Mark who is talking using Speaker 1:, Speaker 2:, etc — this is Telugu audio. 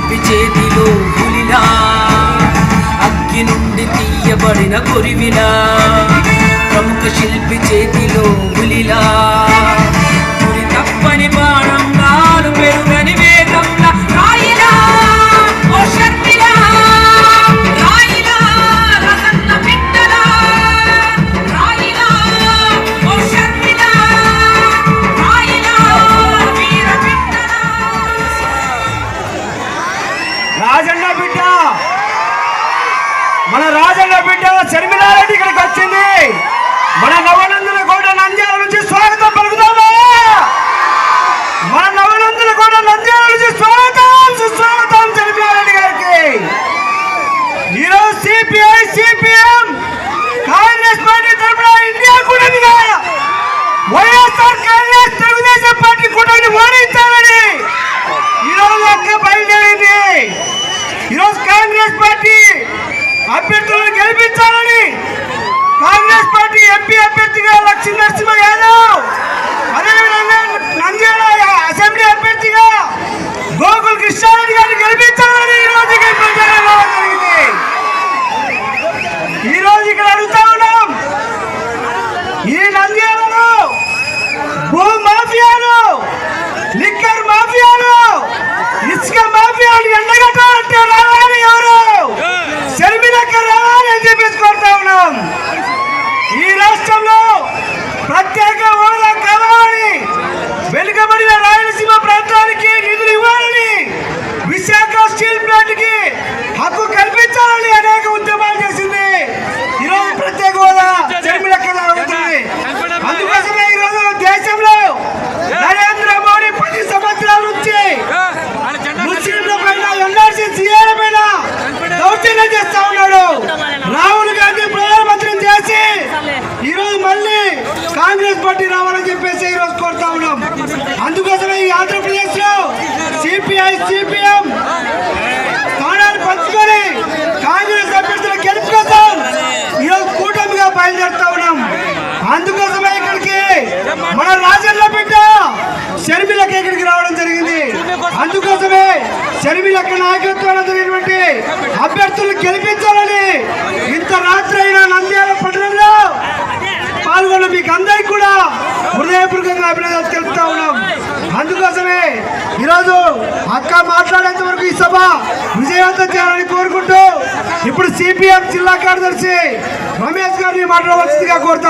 Speaker 1: శిల్పి చేతిలో పులిలా, అగ్గి నుండి తీయబడిన కొరివిలా, ప్రముఖ శిల్పి చేతిలో పులిలా, గురి తప్పని బాణంగాలు పెరుగని వేగంలా, రాయిలా ఓ శర్మిలా, రాయిలా రసన్న బిడ్డలా, రాయిలా ఓ శర్మిలా, రాయిలా వీర బిడ్డలా.
Speaker 2: రాజన్న బిడ్డ, మన రాజన్న బిడ్డ శర్మిలారెడ్డి ఇక్కడికి వచ్చింది. మన నవనందుల కోట నంద్యాల నుంచి స్వాగతం పలుకుతామా? మన నవనందుల కోట నంద్యాల నుంచి స్వాగతం, సుస్వాగతం శర్మిలారెడ్డి గారికి. ఈరోజు సిపిఐ సిపిఎం కాంగ్రెస్ పార్టీ తరఫున ఇండియా కూటమిగా వైఎస్ఆర్ కాంగ్రెస్ తెలుగుదేశం పార్టీ కూటమిని ఓడించాలని ఈరోజు అక్క బయలుదేరింది. ఈరోజు కాంగ్రెస్ పార్టీ అభ్యర్థులను గెలిపించాలని కాంగ్రెస్ పార్టీ ఎంపీ అభ్యర్థిగా లక్ష్మీ నరసింహ యాదవ్, అదేవిధంగా నంద్యాల అసెంబ్లీ అభ్యర్థిగా గోకుల్ కృష్ణారెడ్డి గారిని గెలిపించాలని ఈరోజు ఇక్కడ ప్రచారం రావడం జరిగింది. ఈరోజు ఇక్కడ అడుగుతా ఉన్నాం, ఈ నంద్యాలలో భూ మాఫియాలు, లిక్కర్ మాఫియాలు, ఇసుక మాఫియాలు ఎండగట్టాలంటే రావాలి ఎవరు? శర్మిలక్క రావాలి అని చెప్పేసి కోరుతా ఉన్నాం. ఈ రాష్ట్రంలో ప్రత్యేక హోదా కావాలని, వెనుకబడిన రాయలసీమ ప్రాంతానికి నిధులు ఇవ్వాలని, విశాఖ స్టీల్ ప్లాంట్ కి హక్కు కల్పించాలని అనేక ఉద్యమాలు చేసింది. ఈరోజు ప్రత్యేక హోదా శర్మిలక్క అవుతుంది. అందుకోసమే ఈరోజు దేశంలో నరేంద్ర మోడీ 10 సంవత్సరాల నుంచి ముస్లింల పైన ఎన్ఆర్సీ సీఏల పైన దౌర్జన్యం చేస్తా ఉన్నాడు. రాహుల్ గాంధీ ప్రధానమంత్రిని చేసి ఈరోజు మళ్ళీ కాంగ్రెస్ పార్టీ రావాలని చెప్పేసి ఈరోజు కోరుతా ఉన్నాం. అందుకోసమే ఈ ఆంధ్రప్రదేశ్ లో సిపిఐ సిపిఎం స్థానాలు పంచుకొని కాంగ్రెస్ అభ్యర్థుల గెలుపు కోసం ఈరోజు కూటమిగా బయలుదేరుతా ఉన్నాం. అందుకోసమే ఇక్కడికి మన రాజన్న బిడ్డ శర్మిలక్క ఇక్కడికి రావడం జరిగింది. అందుకోసమే శర్మిలక్క నాయకత్వంలో జరిగినటువంటి అభ్యర్థులను గెలిపించాలని ఇంత రాత్రి అయినా నంద్యాల పట్టణంలో పాల్గొన్న మీకు అందరికీ కూడా హృదయపూర్వకంగా అభినందనలు తెలుపుతా ఉన్నాం. అందుకోసమే ఈరోజు అక్క మాట్లాడేంత వరకు ఈ సభ విజయవంతం చేయాలని కోరుకుంటూ ఇప్పుడు సిపిఎం జిల్లా కార్యదర్శి రమేష్ గారిని మాట్లాడవలసిందిగా కోరుతాం.